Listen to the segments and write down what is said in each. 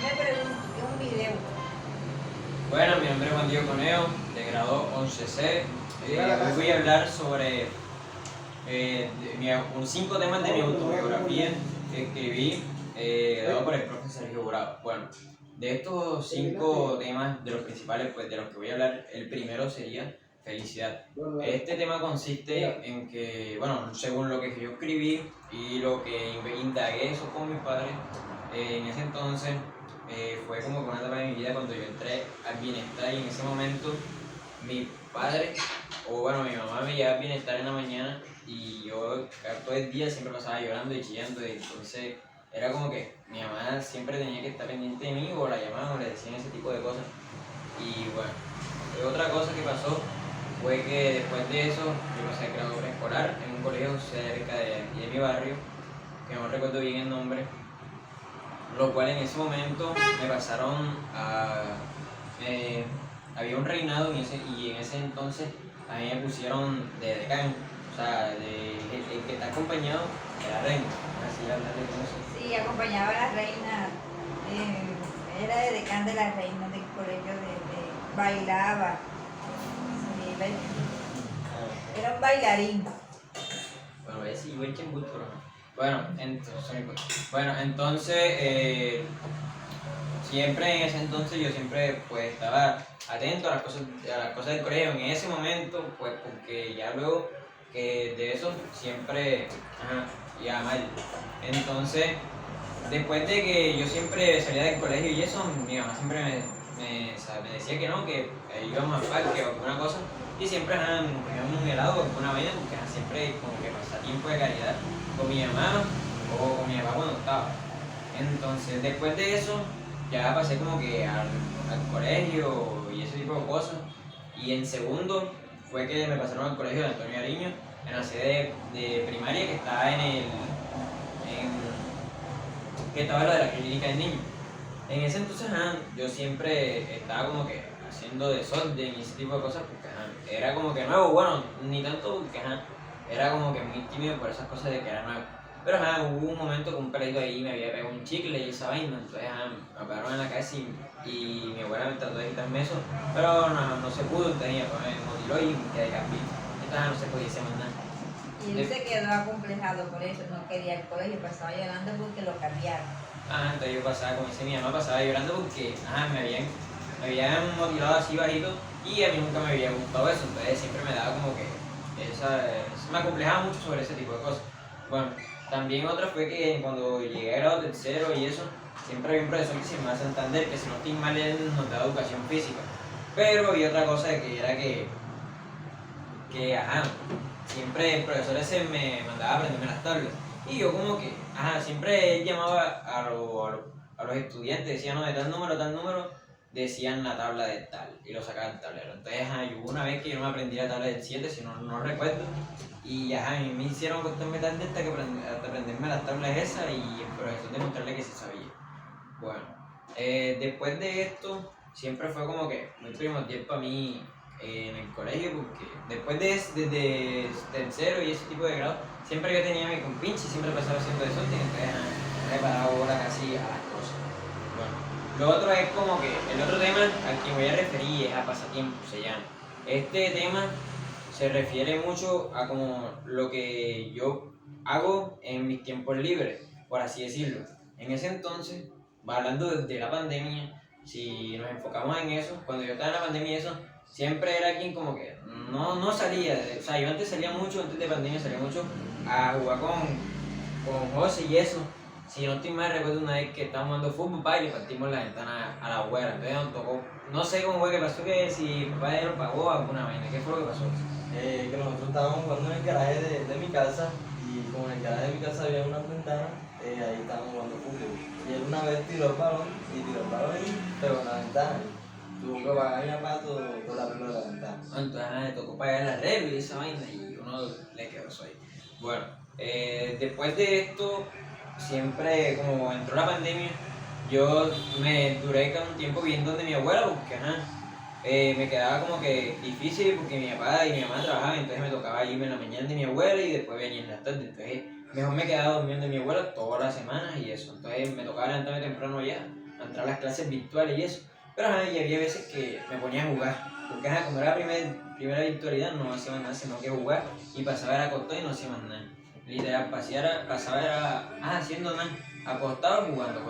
un video. Bueno, mi nombre es Juan Diego Conejo, de grado 11C. Hoy voy a hablar sobre 5 temas de mi autobiografía que escribí, dado por el profe Sergio Jurado. Bueno, de estos 5 temas, de los principales, pues de los que voy a hablar, el primero sería felicidad. Este tema consiste en que, bueno, según lo que yo escribí y lo que indagué eso con mis padres, en ese entonces fue como que una etapa de mi vida cuando yo entré al bienestar, y en ese momento mi padre, o bueno, mi mamá me llevaba al bienestar en la mañana y yo todo el día siempre pasaba llorando y chillando, y entonces era como que mi mamá siempre tenía que estar pendiente de mí, o la llamaban o le decían ese tipo de cosas. Y bueno, otra cosa que pasó fue que después de eso yo pasé a grado preescolar en un colegio cerca de mi barrio, que no recuerdo bien el nombre, lo cual en ese momento me pasaron a... había un reinado y en ese entonces a mí me pusieron de decano, o sea, el que está acompañado de la reina, así hablarle con eso. Sí, acompañaba a la reina, era de decán de la reina del colegio, bailaba. Sí, era un bailarín. Bueno, voy a decir igual que en gusto, pero no. Bueno, entonces, siempre en ese entonces yo siempre pues estaba atento a las cosas del colegio en ese momento, pues porque ya luego que de eso siempre iba mal. Entonces, después de que yo siempre salía del colegio y eso, mi mamá siempre me decía que no, que íbamos al parque o alguna cosa, y siempre comíamos un helado o alguna vaina, porque siempre como que pasaba tiempo de calidad con mi mamá o con mi papá cuando estaba. Entonces, después de eso, ya pasé como que al colegio y ese tipo de cosas, y en segundo fue que me pasaron al colegio de Antonio Ariño, en la sede de primaria que estaba que estaba lo de la clínica del niño. En ese entonces yo siempre estaba como que haciendo desorden y ese tipo de cosas, porque era como que nuevo, bueno, ni tanto porque era como que muy tímido por esas cosas de que era nuevo. Pero hubo un momento que un pelito ahí me había pegado un chicle y esa vaina, entonces me pegaron en la cabeza y mi abuela me trató de quitarme eso, pero no se pudo, entonces mi papá me motiló y me quedé campito. Entonces no se podía hacer más nada. Y él se quedó acomplejado por eso, no quería el colegio, pasaba llorando porque lo cambiaron. Entonces yo pasaba, como dice mi mamá, pasaba llorando porque me habían motivado así bajito, y a mí nunca me había gustado eso, entonces siempre me daba como que me acomplejaba mucho sobre ese tipo de cosas. Bueno, también otra fue que cuando llegué a grado tercero y eso, siempre había un profesor que se llamaba Santander, que si no estoy mal él nos daba educación física, pero había otra cosa que era que siempre el profesor ese me mandaba a aprenderme las tablas. Y yo como que, siempre él llamaba a los estudiantes, decía, no, de tal número a tal número, decían la tabla de tal, y lo sacaban del tablero. Entonces, yo hubo una vez que yo no me aprendí la tabla del 7, si no recuerdo, y a mí me hicieron acostarme tarde hasta aprenderme las tablas esas, y el profesor demostrarle que se sabía. Bueno, después de esto, siempre fue como que muy primordial para mí en el colegio, porque después desde tercero y ese tipo de grado, siempre yo tenía mi compinche y siempre pasaba haciendo desorden, entonces me paraba ahora casi a las cosas. Bueno, lo otro es como que el otro tema al que voy a referir es a pasatiempo, se llama. Este tema se refiere mucho a como lo que yo hago en mis tiempos libres, por así decirlo. En ese entonces, hablando de la pandemia, si nos enfocamos en eso, cuando yo estaba en la pandemia y eso, siempre era quien como que no salía, o sea, yo antes salía mucho, antes de pandemia salía mucho a jugar con José y eso. Si no estoy mal, recuerdo una vez que estábamos jugando fútbol, y le partimos la ventana a la abuela, entonces nos tocó, no sé cómo fue que pasó, que si mi papá ya nos pagó alguna vaina, ¿qué fue lo que pasó? Que nosotros estábamos jugando en el garaje de mi casa, y como en el garaje de mi casa había una ventana, ahí estábamos jugando fútbol. Y él una vez tiró el balón y pegó en la ventana. Tuvo que pagar mi papá todo el arreglo de la ventana. Entonces le tocó pagar el arreglo y esa vaina, y uno le quedó eso ahí. Bueno, después de esto, siempre como entró la pandemia, yo me duré un tiempo viviendo donde mi abuela, porque me quedaba como que difícil porque mi papá y mi mamá trabajaban, entonces me tocaba irme en la mañana de mi abuela y después venir en la tarde. Entonces mejor me quedaba durmiendo de mi abuela todas las semanas y eso. Entonces me tocaba levantarme temprano allá, entrar a las clases virtuales y eso. Pero ajá, y había veces que me ponía a jugar. Porque ajá, como era primera virtualidad, no hacía más nada, sino que jugar. Y pasaba era acostado y no hacía más nada. Literal, pasaba era haciendo nada. Acostado y jugando,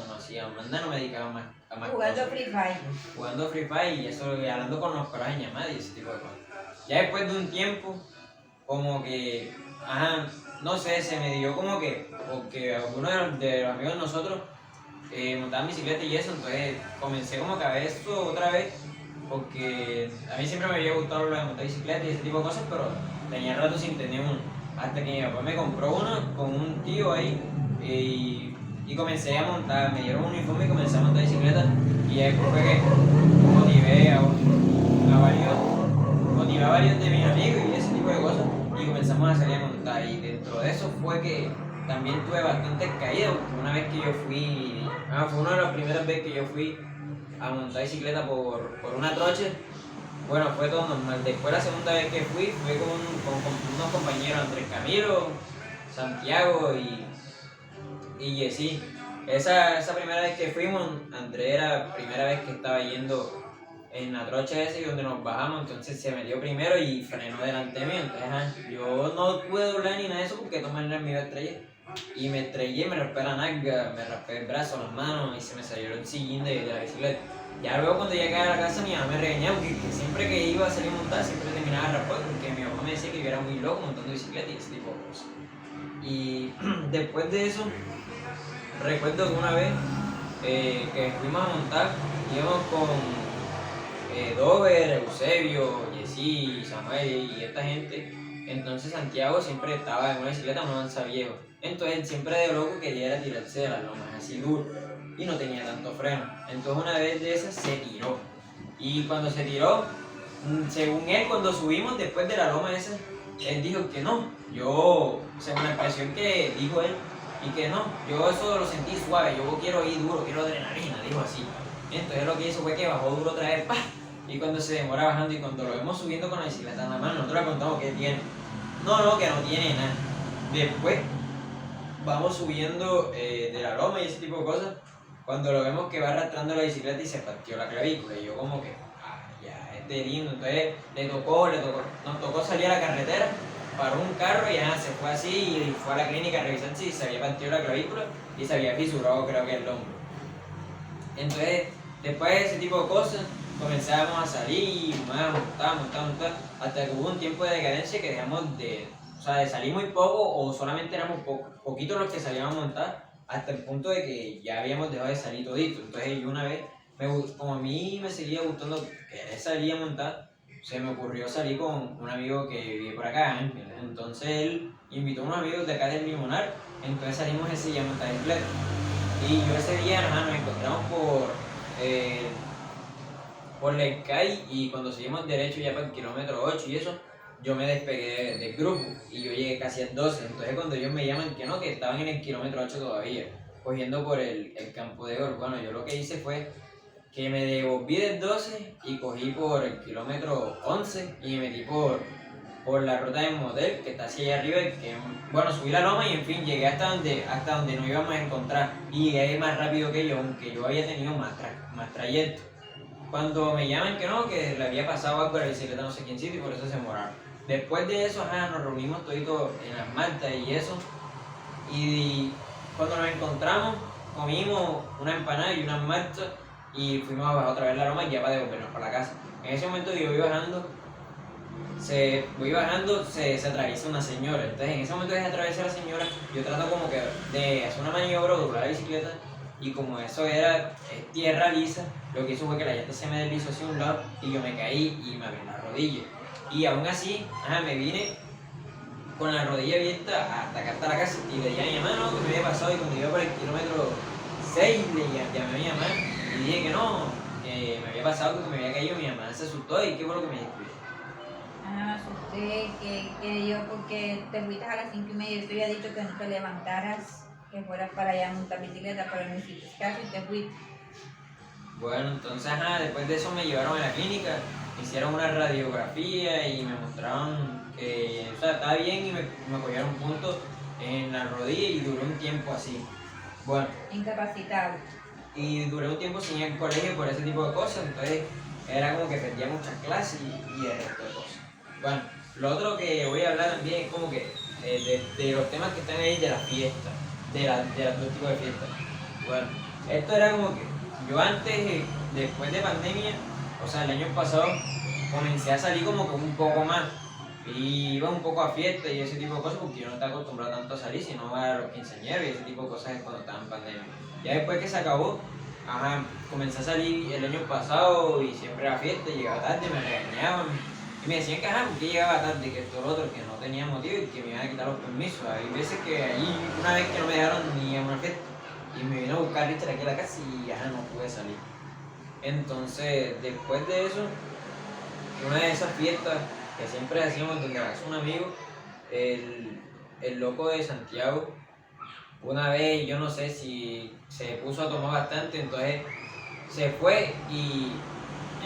no hacía más nada, no me dedicaba más, a más Jugando cosas. Free Fire. Jugando Free Fire y eso, y hablando con los corajes en llamada y ese tipo de cosas. Ya después de un tiempo, como que, no sé, se me dio como que, porque algunos de los amigos de nosotros montaban bicicleta y eso, entonces comencé como que a ver eso otra vez, porque a mí siempre me había gustado lo de montar bicicleta y ese tipo de cosas, pero tenía rato sin tener uno. Hasta que mi papá me compró uno con un tío ahí y comencé a montar, me dieron un uniforme y comencé a montar bicicleta y después fue que motivé a varios de mis amigos y ese tipo de cosas y comenzamos a salir a montar y dentro de eso fue que también tuve bastantes caídas porque una vez que yo fui, fue una de las primeras veces que yo fui a montar bicicleta por una trocha. Bueno, fue todo normal. Después la segunda vez que fui con unos compañeros, Andrés Camilo, Santiago y Jessy. Esa primera vez que fuimos, Andrés era la primera vez que estaba yendo en la trocha esa y donde nos bajamos, entonces se metió primero y frenó delante de mí. Entonces, yo no pude doblar ni nada de eso porque de todas maneras me iba a estrellar. Y me estrellé, me raspé la nalga, me raspé el brazo, las manos y se me salió el sillín de la bicicleta. Ya luego cuando llegué a la casa mi mamá me regañaba porque siempre que iba a salir a montar siempre terminaba raspado porque mi mamá me decía que yo era muy loco montando bicicleta y ese tipo de cosas. Y después de eso, recuerdo que una vez que fuimos a montar, íbamos con Dover, Eusebio, Jessy, Samuel y esta gente. Entonces Santiago siempre estaba en una bicicleta, una avanza viejo. Entonces él siempre de loco quería era tirarse de las lomas así duro y no tenía tanto freno. Entonces una vez de esas se tiró. Y cuando se tiró, según él, cuando subimos después de la loma esa, él dijo que no. Yo, según la expresión que dijo él, y que no, yo eso lo sentí suave, yo quiero ir duro, quiero adrenalina, dijo así. Entonces lo que hizo fue que bajó duro otra vez, ¡pah! Y cuando se demora bajando y cuando lo vemos subiendo con la bicicleta en la mano, nosotros le contamos que tiene. No, que no tiene nada. Después vamos subiendo de la loma y ese tipo de cosas, cuando lo vemos que va arrastrando la bicicleta y se partió la clavícula. Y yo como que, ya, este lindo. Entonces nos tocó salir a la carretera, paró un carro y ya se fue así y fue a la clínica a revisar si se había partido la clavícula y se había fisurado creo que el hombro. Entonces, después de ese tipo de cosas, comenzamos a salir, montar, hasta que hubo un tiempo de decadencia que dejamos de salir muy poco o solamente éramos poquitos los que salíamos a montar, hasta el punto de que ya habíamos dejado de salir todito. Entonces yo una vez, como a mí me seguía gustando querer salir a montar, se me ocurrió salir con un amigo que vive por acá, Ángel. Entonces él invitó a unos amigos de acá del Limonar, entonces salimos ese día a montar bicicleta. Y yo ese día nos encontramos por la Sky y cuando seguimos derecho ya para el kilómetro 8 y eso, yo me despegué del grupo y yo llegué casi al 12. Entonces cuando ellos me llaman que no, que estaban en el kilómetro 8 todavía, cogiendo por el campo de golf, bueno, yo lo que hice fue que me devolví del 12 y cogí por el kilómetro 11 y me metí por la ruta del motel que está hacia allá arriba, que bueno, subí la loma y en fin, llegué hasta donde nos íbamos a encontrar y llegué más rápido que yo, aunque yo había tenido más trayecto. Cuando me llaman que no, que le había pasado algo a la bicicleta no sé quién sitio y por eso se demoraron. Después de eso, nos reunimos toditos en las maltas y eso, y cuando nos encontramos, comimos una empanada y unas maltas y fuimos a bajar otra vez la loma ya para devolvernos para la casa. En ese momento yo voy bajando, se atraviesa una señora. Entonces en ese momento que se atraviesa la señora, yo trato como que de hacer una maniobra, doblar la bicicleta, y como eso era tierra lisa, lo que hizo fue que la llanta se me deslizó hacia un lado y yo me caí y me abrí la rodilla. Y aún así, me vine con la rodilla abierta hasta acá, hasta la casa, y le dije a mi mamá no, que me había pasado, y cuando iba por el kilómetro 6 le llamé a mi mamá y dije que no, que me había pasado, que me había caído. Mi mamá se asustó y ¿qué fue lo que me dijo? Me asusté que yo porque te fuiste a las 5:30, yo te había dicho que no te levantaras, que fueras para allá a montar bicicleta, pero no hiciste caso y te fuiste. Bueno, entonces después de eso me llevaron a la clínica, me hicieron una radiografía y me mostraron que estaba bien y me cogieron puntos en la rodilla y duró un tiempo así. Bueno. Incapacitado. y duré un tiempo sin ir al colegio por ese tipo de cosas, entonces era como que perdía muchas clases y el resto de cosas. Bueno, lo otro que voy a hablar también es como que de los temas que están ahí de la fiesta, de los dos tipos de fiestas. Bueno, esto era como que yo antes, después de pandemia, o sea, el año pasado, comencé a salir como que un poco más. Y iba un poco a fiestas y ese tipo de cosas porque yo no estaba acostumbrado tanto a salir, sino a los quinceañeros y ese tipo de cosas cuando estaba en pandemia. Ya después que se acabó, comencé a salir el año pasado y siempre a fiesta, llegaba tarde, me regañaban y me decían que porque llegaba tarde, que esto lo otro, que no tenía motivo y que me iban a quitar los permisos. Hay veces que ahí, una vez que no me dejaron ni a una fiesta y me vino a buscar Richard aquí a la casa y no pude salir. Entonces, después de eso, una de esas fiestas que siempre hacíamos donde hace un amigo, el loco de Santiago, una vez yo no sé si se puso a tomar bastante, entonces se fue y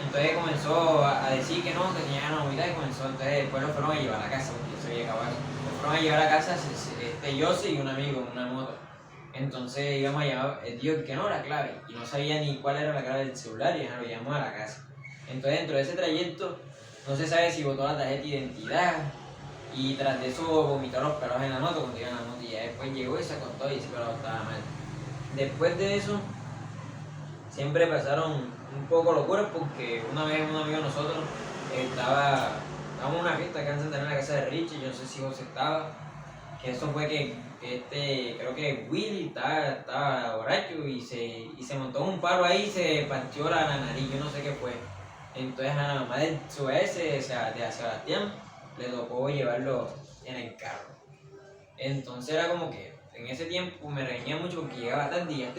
entonces comenzó a decir que no, que tenía ganas de vomitar y comenzó, entonces después lo fueron a llevar a la casa, porque yo sabía que acababa. Lo fueron a llevar a casa Yossi y un amigo en una moto. Entonces íbamos a llamar, dijo que no, la clave, y no sabía ni cuál era la clave del celular y lo llamamos a la casa. Entonces dentro de ese trayecto, no se sabe si botó la tarjeta de identidad y tras de eso vomitó los pelos en la moto cuando iba en la moto y ya después llegó y se acostó y ese pelado estaba mal. Después de eso, siempre pasaron un poco locuras porque una vez un amigo de nosotros estábamos en una fiesta que antes de tener la casa de Richie, yo no sé si José estaba, que eso fue que creo que Willy estaba borracho y se montó un palo ahí y se partió la nariz, yo no sé qué fue. Entonces a la mamá de su ex, de Sebastián, le tocó llevarlo en el carro. Entonces era como que en ese tiempo me reñía mucho porque llegaba tarde y en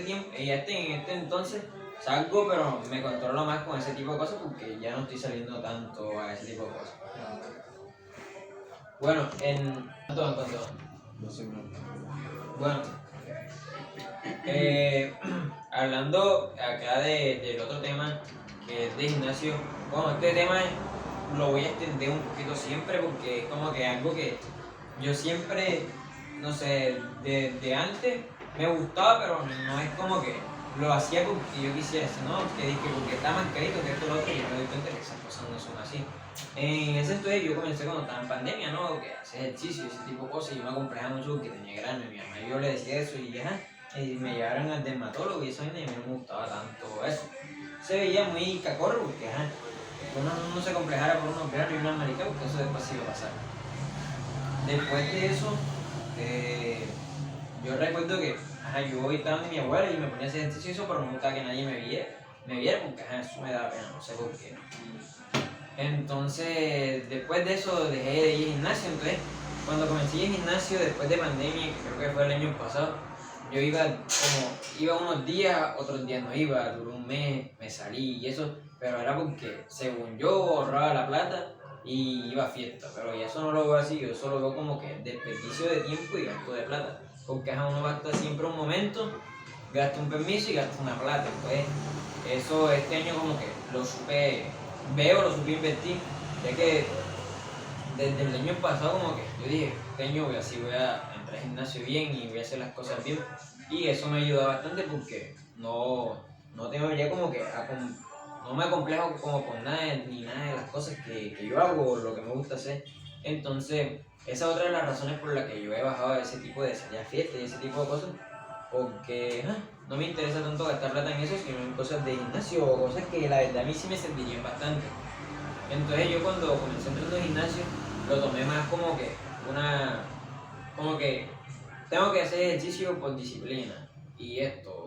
este entonces salgo pero me controlo más con ese tipo de cosas porque ya no estoy saliendo tanto a ese tipo de cosas. Bueno, ¿cuánto? 12 minutos. Bueno, hablando acá del otro tema que es de gimnasio, bueno, este tema lo voy a extender un poquito siempre porque es como que algo que yo siempre, no sé, de antes me gustaba, pero no es como que lo hacía porque yo quisiera, sino que porque está más carito que esto lo otro y yo me doy cuenta que esas cosas no son así. En ese entonces yo comencé cuando estaba en pandemia, ¿no? Que hacer ejercicio y ese tipo de cosas y yo me acomplejaba mucho porque tenía grano y mi mamá yo le decía eso y me llevaron al dermatólogo y eso y a mí no me gustaba tanto eso. Se veía muy cacorro porque uno no se complejara por unos granos y una marica porque eso después se iba a pasar. Después de eso, yo recuerdo que yo estaba donde mi abuela y me ponía a hacer ejercicio pero no me gustaba que nadie me viera porque eso me daba pena, no sé por qué. Entonces, después de eso dejé de ir al gimnasio, entonces cuando comencé a ir al gimnasio después de pandemia, que creo que fue el año pasado, yo iba unos días, otros días no iba, duró un mes, me salí y eso, pero era porque según yo ahorraba la plata y iba a fiesta, pero ya eso no lo veo así, yo solo veo como que desperdicio de tiempo y gasto de plata, porque uno gasta siempre un momento, gasta un permiso y gasta una plata, entonces eso este año como que lo supe invertir, ya que desde el año pasado como que yo dije, este año voy a entrar al gimnasio bien y voy a hacer las cosas bien y eso me ayuda bastante porque no tengo ya como que no me acomplejo como con nada ni nada de las cosas que yo hago o lo que me gusta hacer. Entonces esa es otra de las razones por las que yo he bajado de ese tipo de salir a fiestas y ese tipo de cosas, porque no me interesa tanto gastar plata en eso, sino en cosas de gimnasio o cosas que la verdad a mí sí me servirían bastante. Entonces yo cuando comencé entrando al gimnasio lo tomé más como que tengo que hacer ejercicio por disciplina y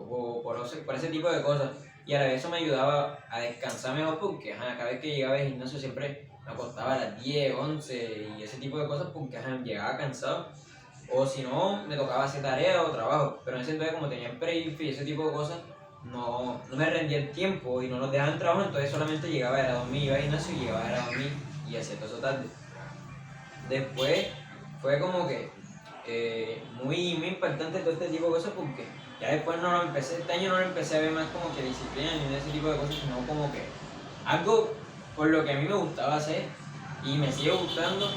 por ese tipo de cosas, y a la vez eso me ayudaba a descansar mejor porque cada vez que llegaba al gimnasio siempre me acostaba a las 10, 11 y ese tipo de cosas porque llegaba cansado, o si no me tocaba hacer tarea o trabajo, pero en ese entonces como tenía pre y ese tipo de cosas no me rendía el tiempo y no nos dejaban trabajo, entonces solamente llegaba a dormir, iba al gimnasio y llegaba a dormir y hacía todo eso tarde. Después fue como que muy impactante todo este tipo de cosas porque ya después este año no lo empecé a ver más como que disciplina ni ese tipo de cosas, sino como que algo por lo que a mí me gustaba hacer y me sigue gustando,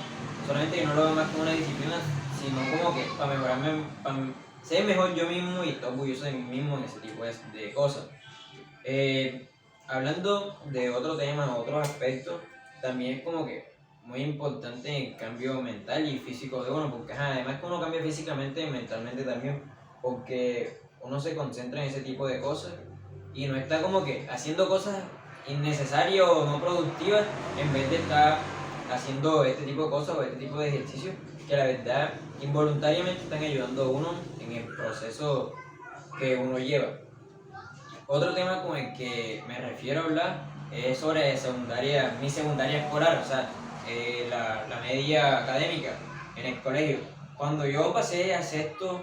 solamente que no lo veo más como una disciplina, sino como que para mejorarme, ser mejor yo mismo y estar orgulloso de mí mismo en ese tipo de cosas. Hablando de otro tema, otros aspectos, también es como que muy importante el cambio mental y físico de uno, porque además que uno cambia físicamente y mentalmente también, porque uno se concentra en ese tipo de cosas y no está como que haciendo cosas innecesarias o no productivas en vez de estar haciendo este tipo de cosas o este tipo de ejercicios que la verdad involuntariamente están ayudando a uno en el proceso que uno lleva. Otro tema con el que me refiero a hablar es sobre mi secundaria escolar, o sea, la media académica en el colegio. Cuando yo pasé a sexto,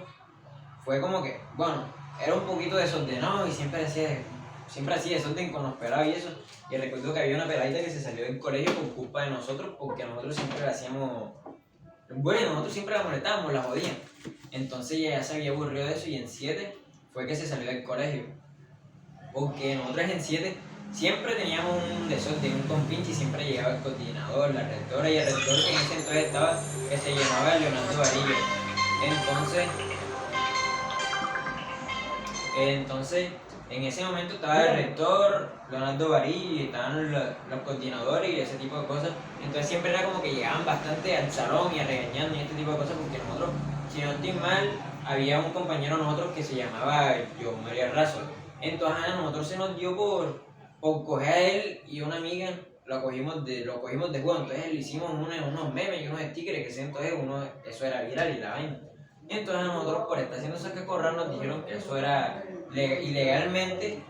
fue como que, bueno, era un poquito desordenado y siempre hacía desorden con los pelados y eso. Y recuerdo que había una peladita que se salió del colegio por culpa de nosotros, porque nosotros siempre la hacíamos, bueno, nosotros siempre la molestábamos, la jodían. Entonces ella ya se había aburrido de eso y en 7 fue que se salió del colegio. Porque nosotros en 7 siempre teníamos un desorden, un compinche y siempre llegaba el coordinador, la rectora y el rector que en ese entonces estaba, que se llamaba Leonardo Varillo. Entonces, en ese momento estaba el rector, Leonardo Varillo, y estaban los coordinadores y ese tipo de cosas. Entonces siempre era como que llegaban bastante al salón y a regañando y este tipo de cosas porque nosotros, si no estoy mal, había un compañero de nosotros que se llamaba John María Razo. Entonces a nosotros se nos dio por coger a él y una amiga, lo cogimos de juego. Entonces le hicimos unos memes y unos stickers que ese entonces eso era viral y la vaina. Entonces a nosotros por estar haciendo sacacorral nos dijeron que eso era ilegalmente,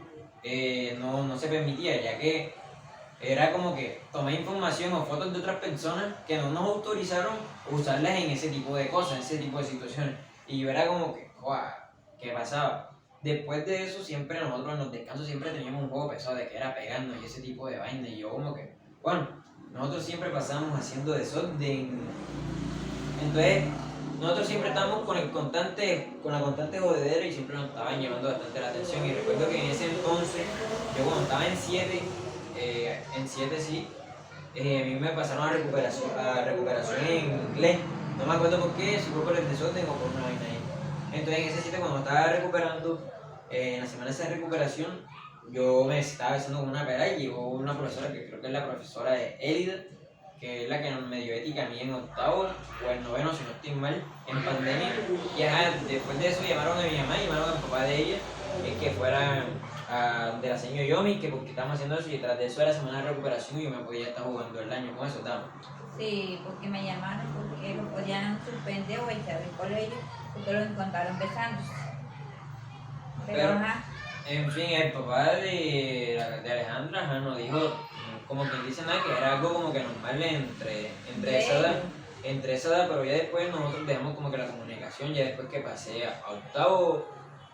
no se permitía, ya que era como que tomar información o fotos de otras personas que no nos autorizaron usarlas en ese tipo de cosas, en ese tipo de situaciones. Y yo era como que, ¡guau! ¿Qué pasaba? Después de eso, siempre nosotros en los descansos siempre teníamos un juego pesado de que era pegando y ese tipo de vaina. Y yo como que, bueno, nosotros siempre pasábamos haciendo desorden. Entonces, nosotros siempre estábamos con la constante jodedera y siempre nos estaban llevando bastante la atención. Y recuerdo que en ese entonces, yo cuando estaba en 7 sí, a mí me pasaron a recuperación en inglés. No me acuerdo por qué, si fue por el desorden o por una vaina ahí. Entonces en ese sitio cuando estaba recuperando, en la semana de recuperación, yo me estaba besando con una pera y llegó una profesora que creo que es la profesora de Elida, que es la que me dio ética a mí en octavo o en noveno, si no estoy mal, en pandemia. Y después de eso llamaron a mi mamá, llamaron al papá de ella, que fuera de la señora Yomi, que porque estábamos haciendo eso y tras de eso era semana de recuperación y yo me podía estar jugando el año con eso, ¿estamos? Sí, porque me llamaron porque lo podían suspender o echar del colegio porque lo encontraron besándose. Pero ajá. En fin, el papá de Alejandra nos dijo, como que dice nada, que era algo como que normal entre esa edad, pero ya después nosotros dejamos como que la comunicación, ya después que pasé a octavo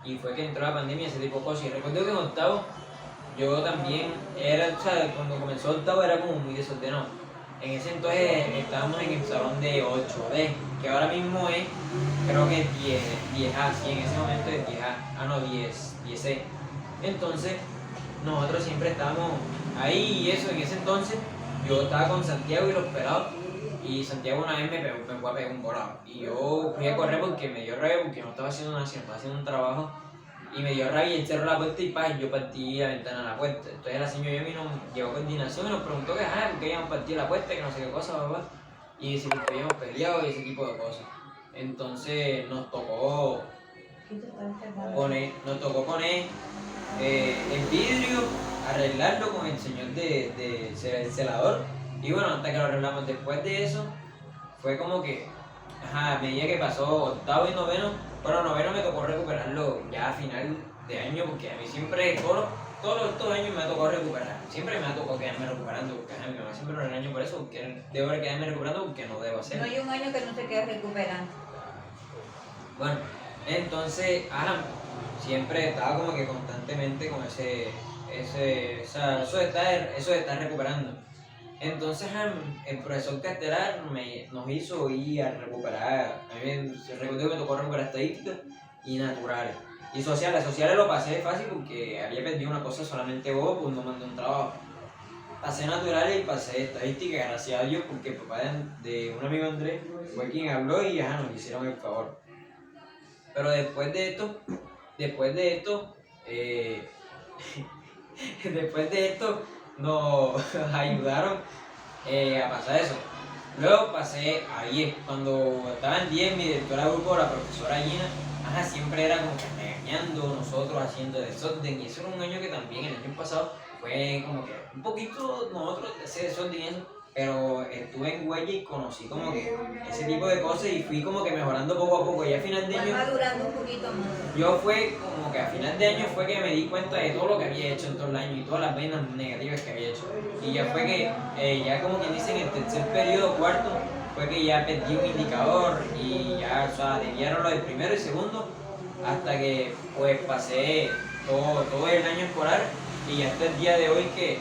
y fue que entró la pandemia, ese tipo de cosas. Y recuerdo que en octavo yo también o sea, cuando comenzó octavo era como muy desordenado. En ese entonces estábamos en el salón de 8B, que ahora mismo es, creo que es 10A, sí, en ese momento es 10A, 10C. Entonces, nosotros siempre estábamos ahí y eso, en ese entonces, yo estaba con Santiago y los pelados, y Santiago una vez me fue a pegar un volado. Y yo fui a correr porque me dio rabia, porque no estaba haciendo nada, sino estaba haciendo un trabajo. Y me dio rabia y él cerró la puerta y yo partí la ventana de la puerta. Entonces la señora Yemi nos llevó a coordinación y nos preguntó que, por qué habíamos partido la puerta, que no sé qué cosa, papá. Y si porque habíamos peleado y ese tipo de cosas. Entonces nos tocó poner el vidrio, arreglarlo con el señor del celador. Y bueno, hasta que lo arreglamos. Después de eso, fue como que, a medida que pasó octavo y noveno, bueno, noveno me tocó recuperarlo ya a final de año, porque a mí siempre, todos estos años me ha tocado recuperar. Siempre me ha tocado quedarme recuperando, porque mi mamá siempre me regaña por eso, porque debo quedarme recuperando porque no debo hacerlo. No hay un año que no se quede recuperando. Bueno, entonces, siempre estaba como que constantemente con eso de estar recuperando. Entonces el profesor Castelar nos hizo ir a recuperar, a mí recuerdo que me tocó recuperar estadísticas y naturales. Y sociales lo pasé fácil porque había perdido una cosa solamente vos, pues no mandé un trabajo. Pasé naturales y pasé estadísticas, gracias a Dios, porque el papá de un amigo Andrés fue quien habló y nos hicieron el favor. Pero después de esto, después de esto, después de esto nos ayudaron a pasar eso. Luego pasé a 10. Cuando estaba en 10, mi directora de grupo, la profesora Gina, siempre era como que regañando, nosotros haciendo desorden. Y eso era un año que también, el año pasado, fue como que un poquito nosotros de ese desorden y eso. Pero estuve en Huella y conocí como que ese tipo de cosas y fui como que mejorando poco a poco. Y a final de Fue año, madurando un poquito más. yo fue como que a final de año fue que me di cuenta de todo lo que había hecho en todo el año y todas las vainas negativas que había hecho. Y ya fue que, ya como quien dice, en el tercer periodo, cuarto, fue que ya perdí un indicador y ya, o sea, desviaron lo del primero y segundo hasta que pues pasé todo el año escolar y hasta el día de hoy que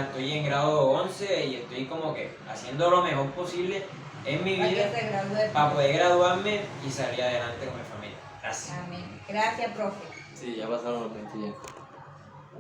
estoy en grado 11 y estoy como que haciendo lo mejor posible en mi Para que vida se gradúe. para poder graduarme y salir adelante con mi familia. Gracias. Amén. Gracias, profe. Sí, ya pasaron los 20 ya.